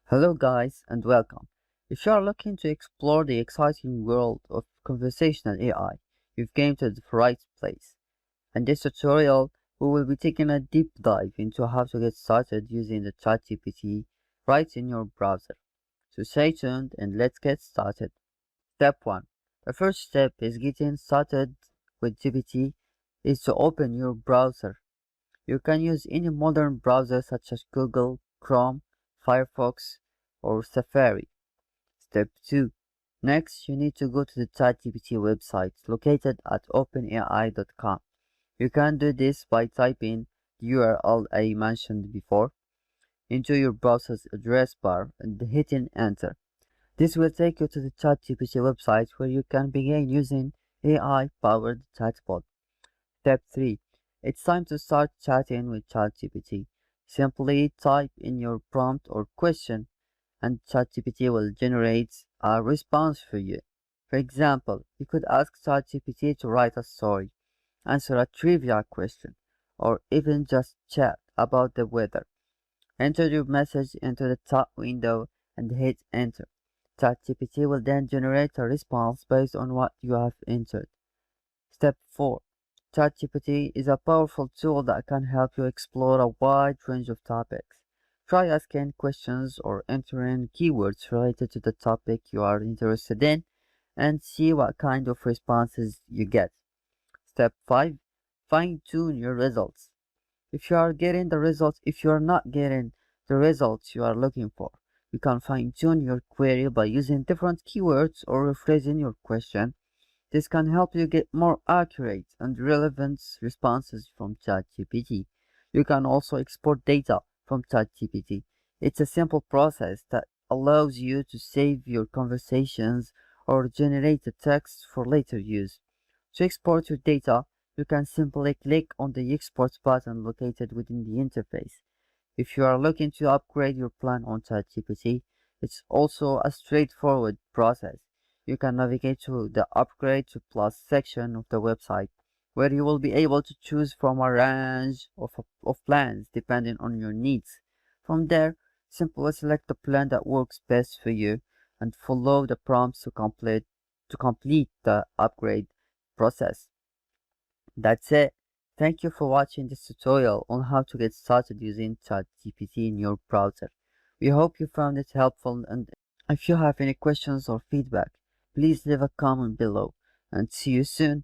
Hello guys and welcome. If you are looking to explore the exciting world of conversational AI, you've came to the right place. In this tutorial, we will be taking a deep dive into how to get started using the Chatgpt right in your browser. So stay tuned and let's get started. Step 1. The first step is getting started with GPT is to open your browser. You can use any modern browser such as Google, Chrome, Firefox, or Safari. Step 2. Next, you need to go to the ChatGPT website located at openai.com. You can do this by typing the URL I mentioned before into your browser's address bar and hitting enter. This will take you to the ChatGPT website where you can begin using AI-powered chatbot. Step 3. It's time to start chatting with ChatGPT. Simply type in your prompt or question and ChatGPT will generate a response for you. For example, you could ask ChatGPT to write a story, answer a trivia question, or even just chat about the weather. Enter your message into the top window and hit enter. ChatGPT will then generate a response based on what you have entered. Step 4. ChatGPT is a powerful tool that can help you explore a wide range of topics. Try asking questions or entering keywords related to the topic you are interested in and see what kind of responses you get. Step 5. Fine-tune your results. If you are not getting the results you are looking for, you can fine-tune your query by using different keywords or rephrasing your question. This can help you get more accurate and relevant responses from ChatGPT. You can also export data from ChatGPT. It's a simple process that allows you to save your conversations or generate a text for later use. To export your data, you can simply click on the export button located within the interface. If you are looking to upgrade your plan on ChatGPT, it's also a straightforward process. You can navigate to the Upgrade to Plus section of the website, where you will be able to choose from a range of plans depending on your needs. From there, simply select the plan that works best for you and follow the prompts to complete the upgrade process. That's it. Thank you for watching this tutorial on how to get started using ChatGPT in your browser. We hope you found it helpful, and if you have any questions or feedback, please leave a comment below and see you soon.